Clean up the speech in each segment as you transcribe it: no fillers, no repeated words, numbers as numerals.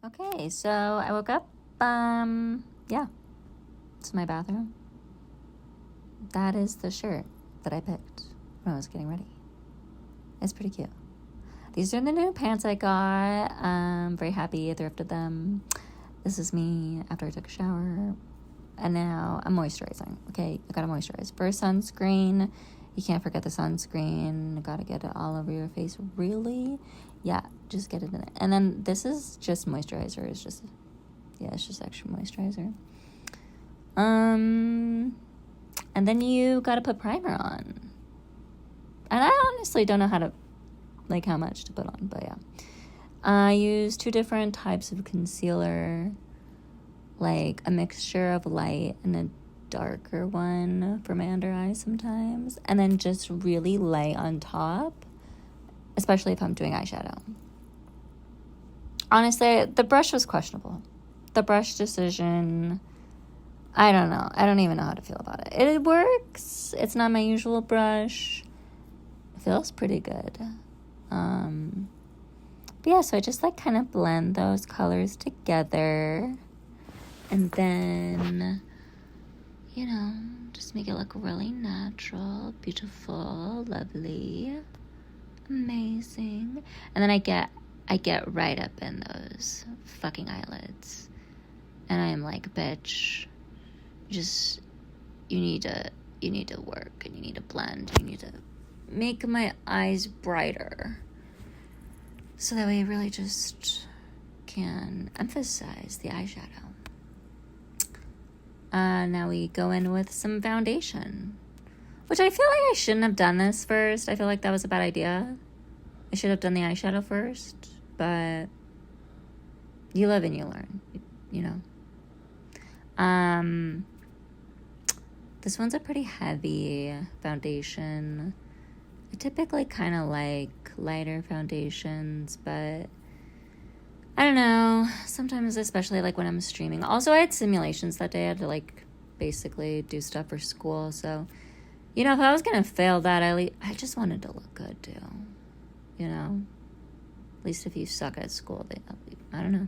Okay, so I woke up. Yeah, it's my bathroom. That is the shirt that I picked when I was getting ready. It's pretty cute. These are the new pants I got. Very happy I thrifted them. This is me after I took a shower. And now I'm moisturizing. Okay, I gotta moisturize. First, sunscreen. You can't forget the sunscreen. Gotta get it all over your face. Really? Yeah, just get it in it. And then this is just moisturizer. It's just extra moisturizer. And then you gotta put primer on. And I honestly don't know how much to put on, but yeah. I use 2 different types of concealer, like a mixture of light and a darker one for my under eyes sometimes, and then just really light on top, especially if I'm doing eyeshadow. Honestly, the brush was questionable. The brush decision, I don't know. I don't even know how to feel about it. It works. It's not my usual brush. It feels pretty good. But yeah, so I just kind of blend those colors together. And then, just make it look really natural, beautiful, lovely, amazing. And then I get right up in those fucking eyelids. And I am like, bitch, you need to work and you need to blend. You need to make my eyes brighter. So that way I really just can emphasize the eyeshadow. Now we go in with some foundation, which I feel like I shouldn't have done this first. I feel like that was a bad idea. I should have done the eyeshadow first, but you live and you learn, This one's a pretty heavy foundation. I typically kind of like lighter foundations, but I don't know. Sometimes, especially when I'm streaming. Also, I had simulations that day. I had to basically do stuff for school. So, if I was gonna fail that, I just wanted to look good too. At least if you suck at school, I don't know.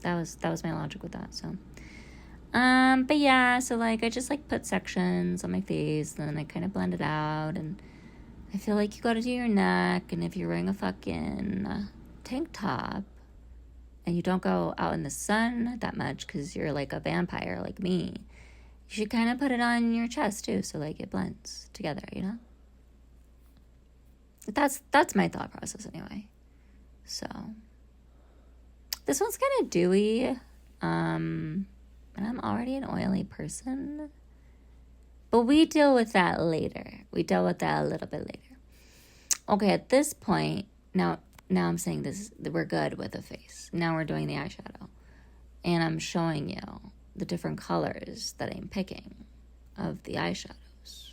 That was my logic with that. So, but yeah. So I just put sections on my face, and then I kind of blend it out, and I feel like you gotta do your neck, and if you're wearing a fucking tank top, and you don't go out in the sun that much because you're like a vampire like me, you should kind of put it on your chest too, so it blends together, That's my thought process anyway. So this one's kind of dewy, and I'm already an oily person, but we deal with that later. We deal with that a little bit later. Okay, at this point, now I'm saying this, we're good with the face. Now we're doing the eyeshadow. And I'm showing you the different colors that I'm picking of the eyeshadows.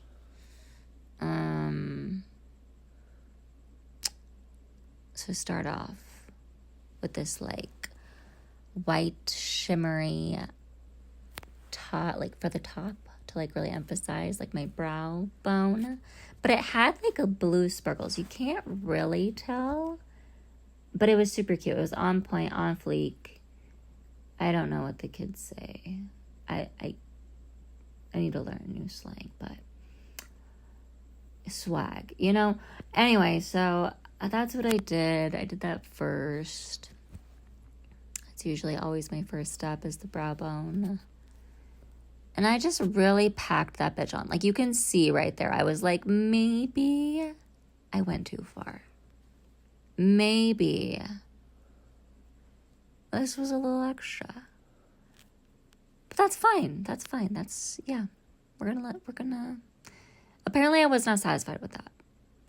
So start off with this white shimmery top, for the top, to really emphasize my brow bone. But it had a blue sparkles. You can't really tell, but it was super cute. It was on point, on fleek. I don't know what the kids say. I need to learn new slang, but swag, Anyway, so that's what I did. I did that first. It's usually always my first step is the brow bone. And I just really packed that bitch on. You can see right there. I was maybe I went too far. Maybe this was a little extra. But that's fine. Yeah. We're gonna. Apparently I was not satisfied with that.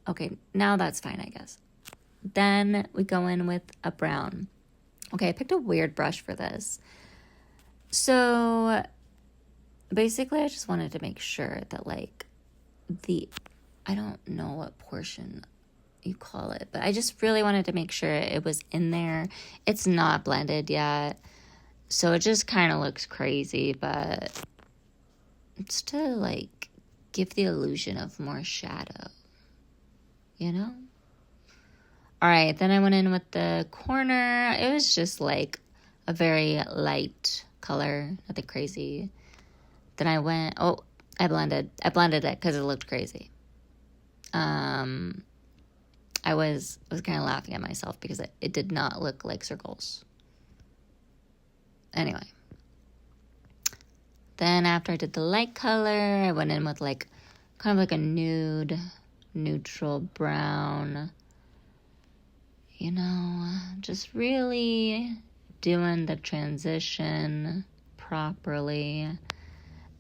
Okay, now that's fine, I guess. Then we go in with a brown. Okay, I picked a weird brush for this. So basically, I just wanted to make sure that I don't know what portion you call it, but I just really wanted to make sure it was in there. It's not blended yet, so it just kind of looks crazy, but it's to give the illusion of more shadow, All right, then I went in with the corner. It was just a very light color, nothing crazy. Then I went, I blended it because it looked crazy. I was kind of laughing at myself because it did not look like circles. Anyway. Then after I did the light color, I went in with like kind of like a nude, neutral brown. You know, just really doing the transition properly.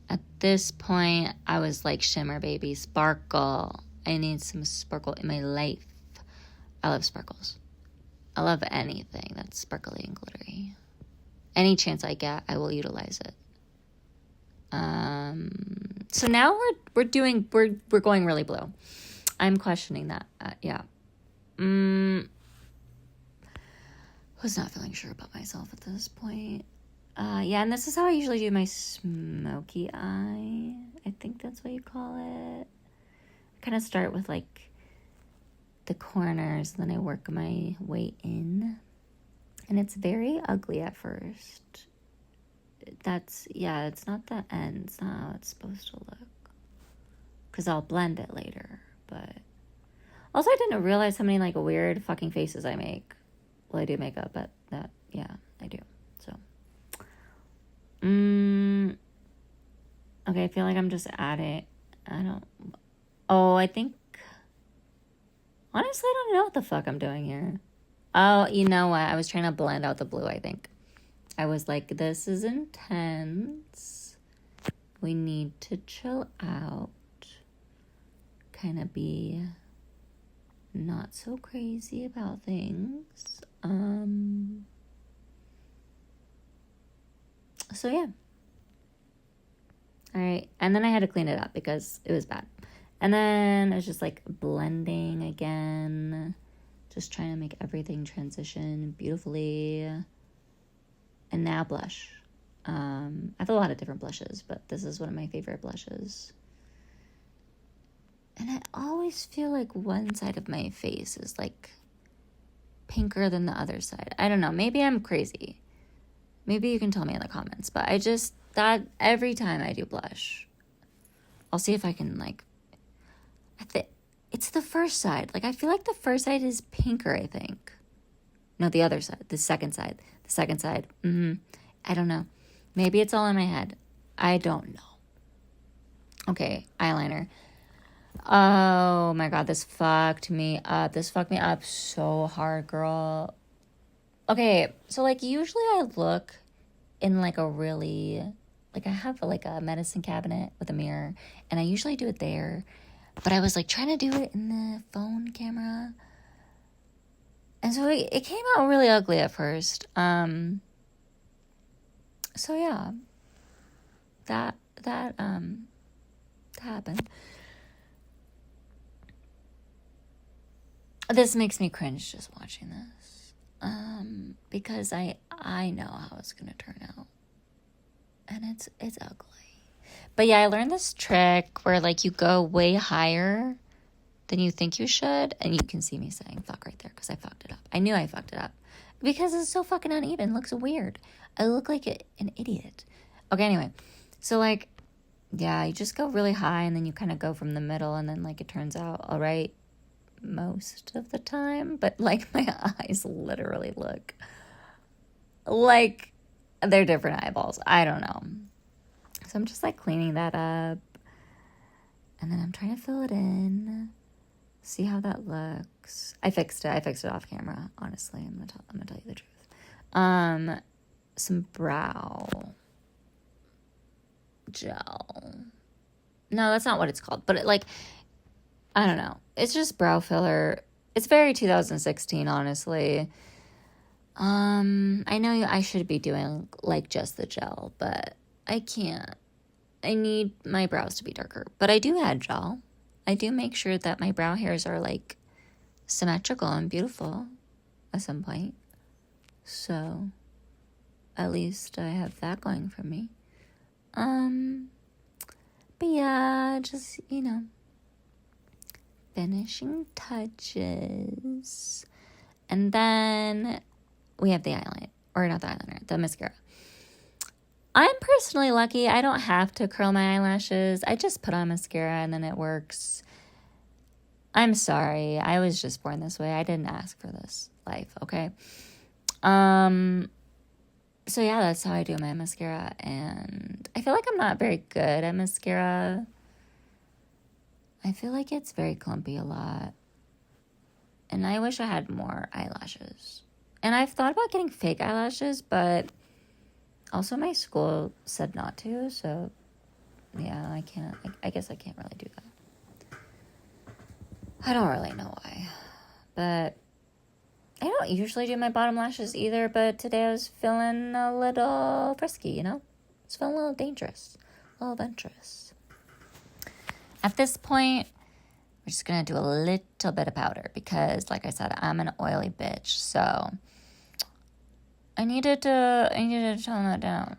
At this point, I was like, shimmer, baby, sparkle. I need some sparkle in my life. I love sparkles. I love anything that's sparkly and glittery. Any chance I get, I will utilize it. So now we're going really blue. I'm questioning that. Yeah. Was not feeling sure about myself at this point. Yeah, and this is how I usually do my smoky eye. I think that's what you call it. I kind of start with like the corners, then I work my way in. And it's very ugly at first. It's not the end. It's not how it's supposed to look. Because I'll blend it later. But also, I didn't realize how many like weird fucking faces I make. Well, I do makeup, but yeah, I do. So, okay, I feel like I'm just adding. I think. Honestly, I don't know what the fuck I'm doing here. Oh, you know what? I was trying to blend out the blue, I think. I was like, this is intense. We need to chill out. Kind of be not so crazy about things. So yeah. All right. And then I had to clean it up because it was bad. And then I was just like blending again. Just trying to make everything transition beautifully. And now blush. I have a lot of different blushes, but this is one of my favorite blushes. And I always feel like one side of my face is like pinker than the other side. I don't know. Maybe I'm crazy. Maybe you can tell me in the comments. But that every time I do blush, I'll see if I can like, it's the first side. Like I feel like the first side is pinker, I think. No, the other side. The second side. I don't know. Maybe it's all in my head. I don't know. Okay, eyeliner. Oh my god, this fucked me up. This fucked me up so hard, girl. Okay, so like usually I look in like a really, like I have like a medicine cabinet with a mirror, and I usually do it there. But I was like trying to do it in the phone camera. And so it came out really ugly at first. So yeah, that happened. This makes me cringe just watching this. Because I know how it's gonna turn out. And it's ugly. But yeah, I learned this trick where like you go way higher than you think you should, and you can see me saying fuck right there because I fucked it up. I knew I fucked it up because it's so fucking uneven. It looks weird. I look like an idiot. Okay, anyway, so like, yeah, you just go really high and then you kind of go from the middle, and then like it turns out all right most of the time, but like my eyes literally look like they're different eyeballs. I don't know. So I'm just like cleaning that up, and then I'm trying to fill it in. See how that looks. I fixed it off camera. Honestly, I'm gonna tell you the truth. Some brow gel. No, that's not what it's called. But I don't know. It's just brow filler. It's very 2016, honestly. I know I should be doing like just the gel, but I can't. I need my brows to be darker. But I do add gel. I do make sure that my brow hairs are like symmetrical and beautiful at some point. So at least I have that going for me. But yeah, just, finishing touches. And then we have the eyeliner. Or not the eyeliner. the mascara. I'm personally lucky. I don't have to curl my eyelashes. I just put on mascara and then it works. I'm sorry. I was just born this way. I didn't ask for this life, okay? So yeah, that's how I do my mascara. And I feel like I'm not very good at mascara. I feel like it's very clumpy a lot. And I wish I had more eyelashes. And I've thought about getting fake eyelashes, but also my school said not to, so yeah, I can't. I guess I can't really do that. I don't really know why, but I don't usually do my bottom lashes either, but today I was feeling a little frisky, you know? I was feeling a little dangerous, a little adventurous. At this point, we're just going to do a little bit of powder because, like I said, I'm an oily bitch, so I needed to tone that down.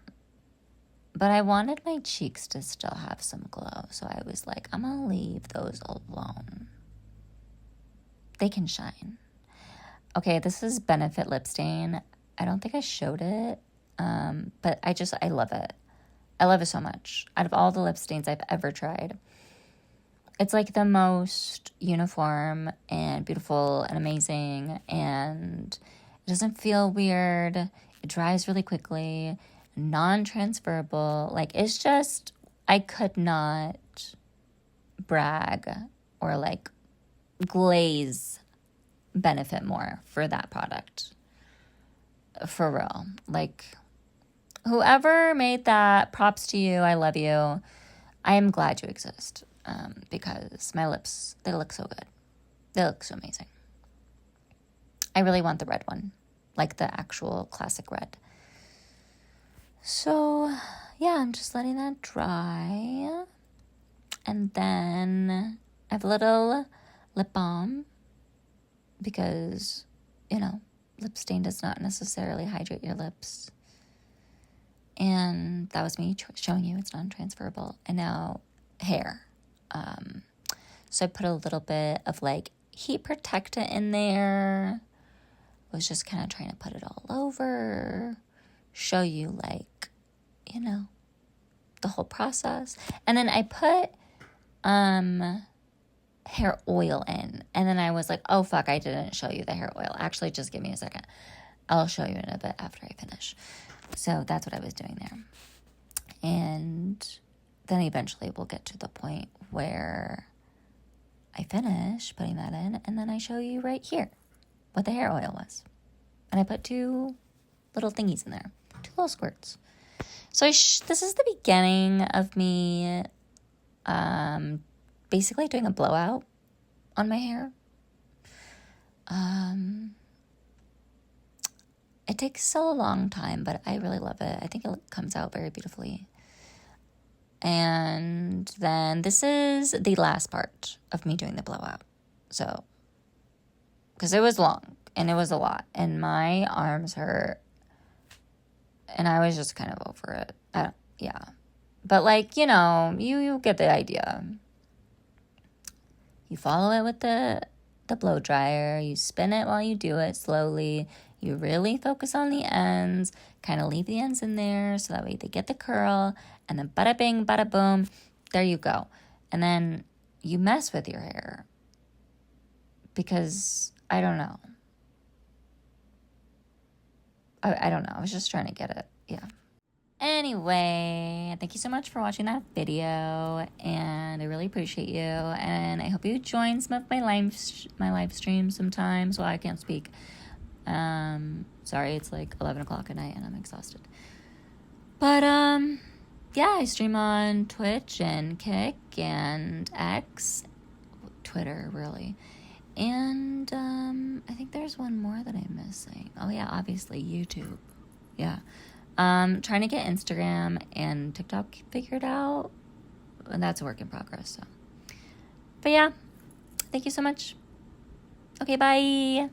But I wanted my cheeks to still have some glow, so I was like, I'm going to leave those alone. They can shine. Okay, this is Benefit Lip Stain. I don't think I showed it, but I love it. I love it so much. Out of all the lip stains I've ever tried, it's like the most uniform and beautiful and amazing, and it doesn't feel weird. It dries really quickly, non-transferable. Like, it's just, I could not brag or like glaze Benefit more for that product. For real. Like, whoever made that, props to you. I love you. I am glad you exist. Because my lips, they look so good. They look so amazing. I really want the red one, like the actual classic red. So, yeah, I'm just letting that dry. And then I have a little lip balm because, you know, lip stain does not necessarily hydrate your lips. And that was me showing you it's non-transferable. And now hair. So I put a little bit of like heat protectant in there. Was just kind of trying to put it all over, show you like, you know, the whole process. And then I put hair oil in, and then I was like, oh fuck, I didn't show you the hair oil. Actually, just give me a second. I'll show you in a bit after I finish. So that's what I was doing there. And then eventually we'll get to the point where I finish putting that in, and then I show you right here what the hair oil was. And I put 2 little thingies in there, 2 little squirts. So this is the beginning of me basically doing a blowout on my hair. It takes a long time, but I really love it. I think it comes out very beautifully. And then this is the last part of me doing the blowout. So, because it was long and it was a lot and my arms hurt and I was just kind of over it. Yeah. But like, you know, you get the idea. You follow it with the blow dryer. You spin it while you do it slowly. You really focus on the ends, kind of leave the ends in there so that way they get the curl, and then bada bing, bada boom, there you go. And then you mess with your hair because I don't know. I don't know. I was just trying to get it. Yeah. Anyway, thank you so much for watching that video, and I really appreciate you, and I hope you join some of my live streams sometimes while I can't speak. Sorry, it's like 11 o'clock at night and I'm exhausted. But, yeah, I stream on Twitch and Kick and X, Twitter, really. And, I think there's one more that I'm missing. Oh, yeah, obviously, YouTube. Yeah. Trying to get Instagram and TikTok figured out. And that's a work in progress, so. But, yeah, thank you so much. Okay, bye.